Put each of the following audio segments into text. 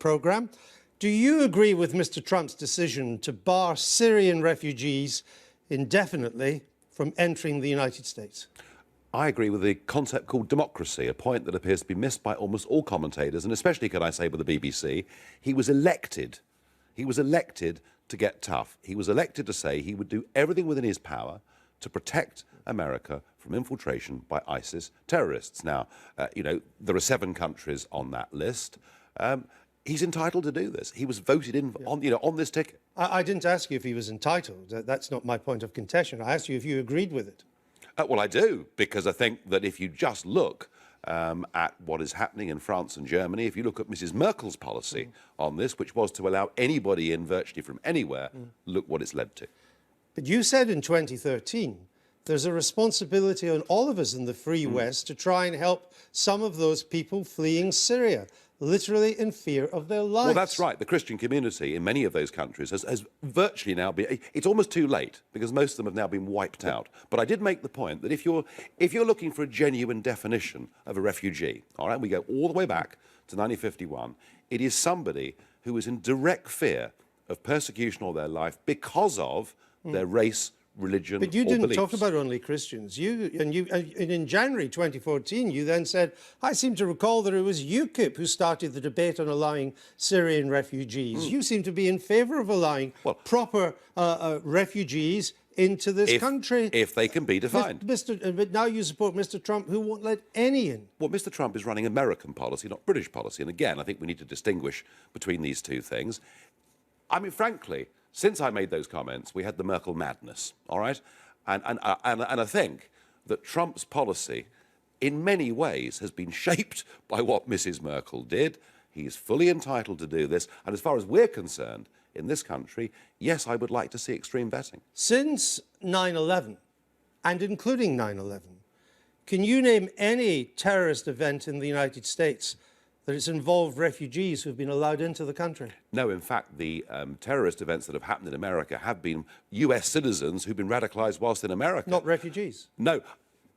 programme. Do you agree with Mr. Trump's decision to bar Syrian refugees indefinitely from entering the United States? I agree with the concept called democracy, a point that appears to be missed by almost all commentators, and especially, can I say, with the BBC. He was elected. He was elected to get tough. He was elected to say he would do everything within his power to protect America from infiltration by ISIS terrorists. Now, you know, there are 7 countries on that list. He's entitled to do this. He was voted in on this ticket. I didn't ask you if he was entitled. That's not my point of contention. I asked you if you agreed with it. Well, I do, because I think that if you just look at what is happening in France and Germany, if you look at Mrs. Merkel's policy on this, which was to allow anybody in virtually from anywhere, look what it's led to. But you said in 2013, there's a responsibility on all of us in the Free West to try and help some of those people fleeing Syria, literally in fear of their lives. Well, that's right. The Christian community in many of those countries has virtually now been... It's almost too late, because most of them have now been wiped out. But I did make the point that if you're looking for a genuine definition of a refugee, all right, we go all the way back to 1951, it is somebody who is in direct fear of persecution all their life because of their race, religion, but you or didn't beliefs. talk about only Christians. And in January 2014, you then said, I seem to recall that it was UKIP who started the debate on allowing Syrian refugees. You seem to be in favour of allowing proper refugees into this country. If they can be defined. But now you support Mr. Trump, who won't let any in. Well, Mr. Trump is running American policy, not British policy. And again, I think we need to distinguish between these two things. I mean, frankly, since I made those comments, we had the Merkel madness, all right? And I think that Trump's policy, in many ways, has been shaped by what Mrs. Merkel did. He's fully entitled to do this. And as far as we're concerned, in this country, yes, I would like to see extreme vetting. Since 9/11, and including 9/11, can you name any terrorist event in the United States that has involved refugees who have been allowed into the country? No, in fact, the terrorist events that have happened in America have been US citizens who've been radicalised whilst in America. Not refugees? No.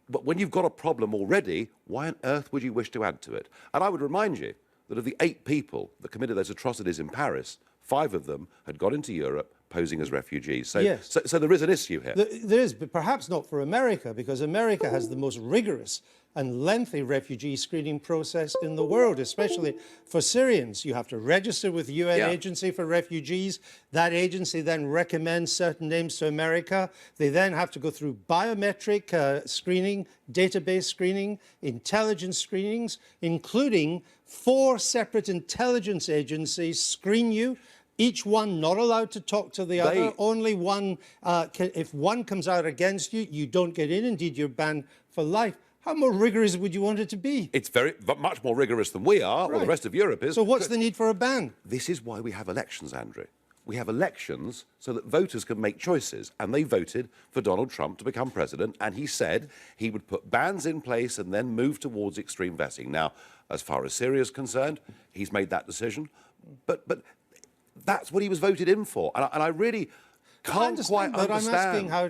But when you've got a problem already, why on earth would you wish to add to it? And I would remind you that of the 8 people that committed those atrocities in Paris, 5 of them had got into Europe posing as refugees. So, yes. so there is an issue here. There is, but perhaps not for America, because America has the most rigorous and lengthy refugee screening process in the world, especially for Syrians. You have to register with the UN Agency for Refugees. That agency then recommends certain names to America. They then have to go through biometric screening, database screening, intelligence screenings, including 4 separate intelligence agencies screen you. Each one not allowed to talk to the other. Only one, if one comes out against you, you don't get in. Indeed, you're banned for life. How more rigorous would you want it to be? It's much more rigorous than we are, or the rest of Europe is. So what's the need for a ban? This is why we have elections, Andrew. We have elections so that voters can make choices. And they voted for Donald Trump to become president. And he said he would put bans in place and then move towards extreme vetting. Now, as far as Syria is concerned, he's made that decision. But that's what he was voted in for. And I really can't quite understand. I'm asking how,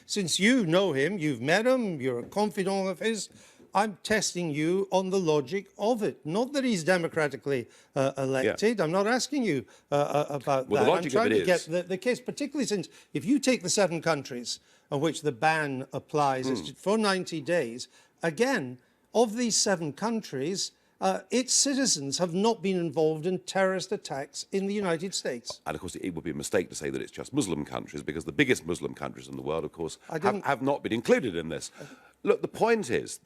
since you know him, you've met him, you're a confidant of his, I'm testing you on the logic of it. Not that he's democratically elected. I'm not asking you about that. The logic I'm trying of it to get the case, particularly since if you take the 7 countries on which the ban applies for 90 days, again, of these 7 countries, its citizens have not been involved in terrorist attacks in the United States. And, of course, it would be a mistake to say that it's just Muslim countries, because the biggest Muslim countries in the world, of course, have not been included in this. Look, the point is,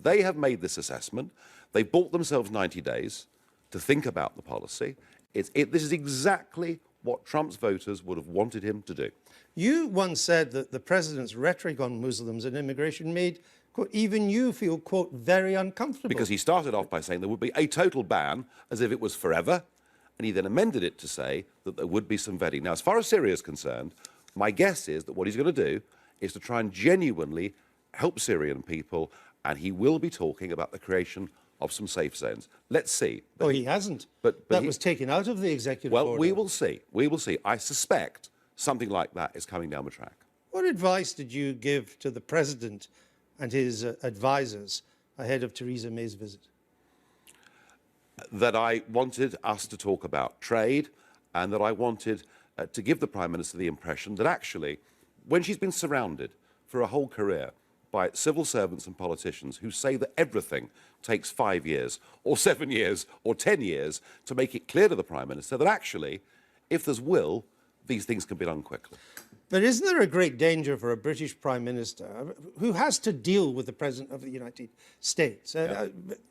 they have made this assessment. They've bought themselves 90 days to think about the policy. This is exactly what Trump's voters would have wanted him to do. You once said that the president's rhetoric on Muslims and immigration made, quote, even you feel, quote, very uncomfortable. Because he started off by saying there would be a total ban, as if it was forever, and he then amended it to say that there would be some vetting. Now, as far as Syria is concerned, my guess is that what he's going to do is to try and genuinely help Syrian people, and he will be talking about the creation of some safe zones. Let's see. Oh, he hasn't. But that was taken out of the executive order. Well, we will see. We will see. I suspect something like that is coming down the track. What advice did you give to the president and his advisors ahead of Theresa May's visit? that I wanted us to talk about trade, and that I wanted to give the Prime Minister the impression that actually, when she's been surrounded for a whole career by civil servants and politicians who say that everything takes 5 years or 7 years or 10 years, to make it clear to the Prime Minister that actually, if there's will, these things can be done quickly. But isn't there a great danger for a British Prime Minister who has to deal with the President of the United States?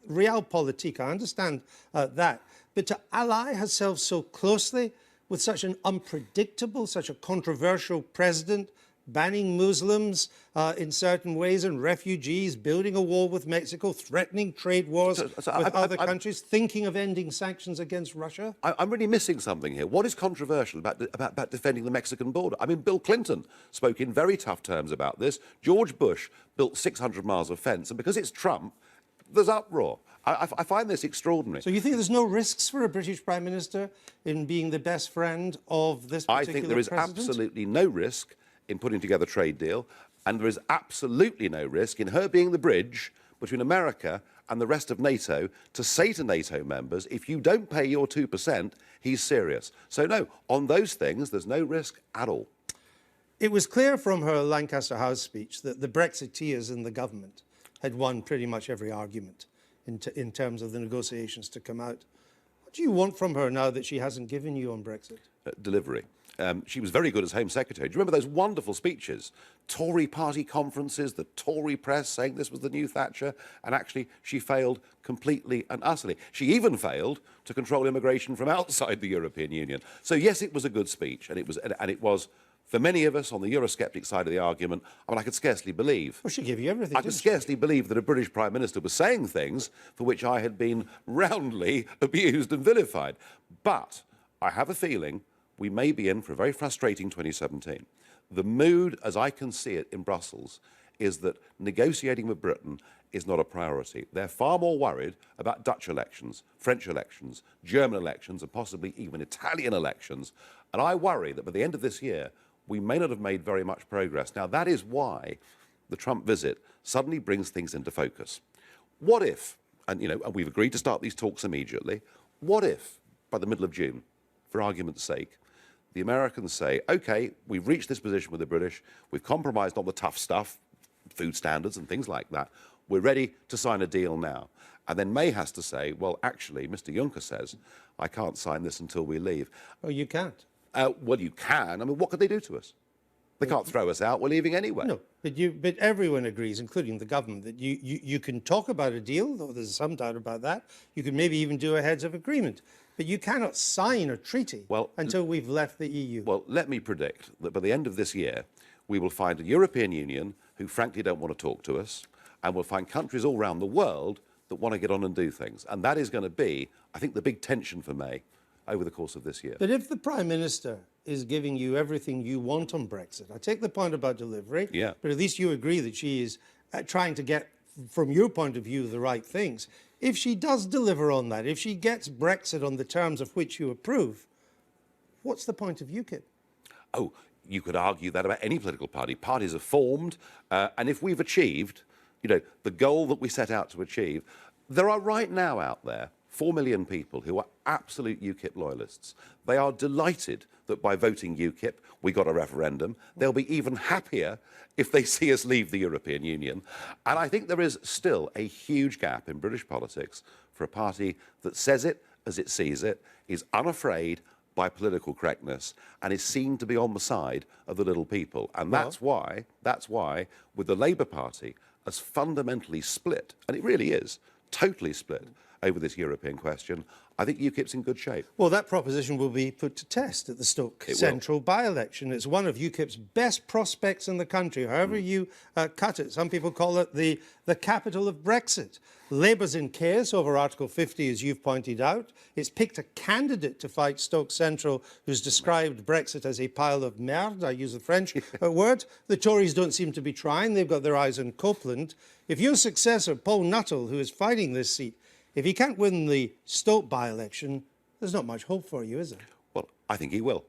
Realpolitik, I understand that. But to ally herself so closely with such an unpredictable, such a controversial president, banning Muslims in certain ways and refugees, building a wall with Mexico, threatening trade wars with other countries, thinking of ending sanctions against Russia? I'm really missing something here. What is controversial about defending the Mexican border? I mean, Bill Clinton spoke in very tough terms about this. George Bush built 600 miles of fence, and because it's Trump, there's uproar. I find this extraordinary. So you think there's no risks for a British Prime Minister in being the best friend of this particular I think there is president? absolutely no risk in putting together a trade deal, and there is absolutely no risk in her being the bridge between America and the rest of NATO to say to NATO members, if you don't pay your 2%, he's serious. So no, on those things, there's no risk at all. It was clear from her Lancaster House speech that the Brexiteers in the government had won pretty much every argument in terms of the negotiations to come out. What do you want from her now that she hasn't given you on Brexit? Delivery. She was very good as Home Secretary. Do you remember those wonderful speeches? Tory party conferences, the Tory press saying this was the new Thatcher, and actually she failed completely and utterly. She even failed to control immigration from outside the European Union. So yes, it was a good speech, and it was for many of us on the Eurosceptic side of the argument, I mean, I could scarcely believe. Well, she gave you everything, I could scarcely believe that a British Prime Minister was saying things for which I had been roundly abused and vilified. But I have a feeling we may be in for a very frustrating 2017. The mood, as I can see it in Brussels, is that negotiating with Britain is not a priority. They're far more worried about Dutch elections, French elections, German elections, and possibly even Italian elections. And I worry that by the end of this year, we may not have made very much progress. Now, that is why the Trump visit suddenly brings things into focus. What if, and we've agreed to start these talks immediately, what if, by the middle of June, for argument's sake, the Americans say, OK, we've reached this position with the British, we've compromised on the tough stuff, food standards and things like that, we're ready to sign a deal now. And then May has to say, well, actually, Mr. Juncker says, I can't sign this until we leave. Oh, you can't? Well, you can. I mean, what could they do to us? They can't throw us out. We're leaving anyway. No, but everyone agrees, including the government, that you can talk about a deal, though there's some doubt about that. You could maybe even do a heads of agreement. But you cannot sign a treaty until we've left the EU. Well, let me predict that by the end of this year, we will find a European Union who frankly don't want to talk to us, and we'll find countries all around the world that want to get on and do things. And that is going to be, I think, the big tension for May over the course of this year. But if the Prime Minister is giving you everything you want on Brexit, I take the point about delivery, but at least you agree that she is trying to get, from your point of view, the right things. If she does deliver on that, if she gets Brexit on the terms of which you approve, what's the point of UKIP? Oh, you could argue that about any political party. Parties are formed, and if we've achieved, the goal that we set out to achieve, there are right now out there 4 million people who are absolute UKIP loyalists. They are delighted that by voting UKIP, we got a referendum. They'll be even happier if they see us leave the European Union. And I think there is still a huge gap in British politics for a party that says it as it sees it, is unafraid by political correctness, and is seen to be on the side of the little people. And that's why, with the Labour Party as fundamentally split, and it really is, totally split, over this European question, I think UKIP's in good shape. Well, that proposition will be put to test at the Stoke Central by-election. It's one of UKIP's best prospects in the country, however you cut it. Some people call it the capital of Brexit. Labour's in chaos over Article 50, as you've pointed out. It's picked a candidate to fight Stoke Central who's described Brexit as a pile of merde, I use the French word. The Tories don't seem to be trying. They've got their eyes on Copeland. If your successor, Paul Nuttall, who is fighting this seat, if he can't win the Stoke by-election, there's not much hope for you, is there? Well, I think he will.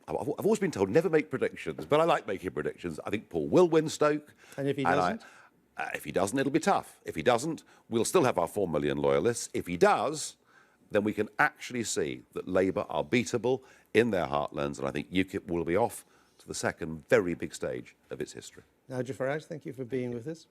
I've always been told never make predictions, but I like making predictions. I think Paul will win Stoke. And if he doesn't? If he doesn't, it'll be tough. If he doesn't, we'll still have our 4 million loyalists. If he does, then we can actually see that Labour are beatable in their heartlands, and I think UKIP will be off to the second very big stage of its history. Nigel Farage, thank you for being with us.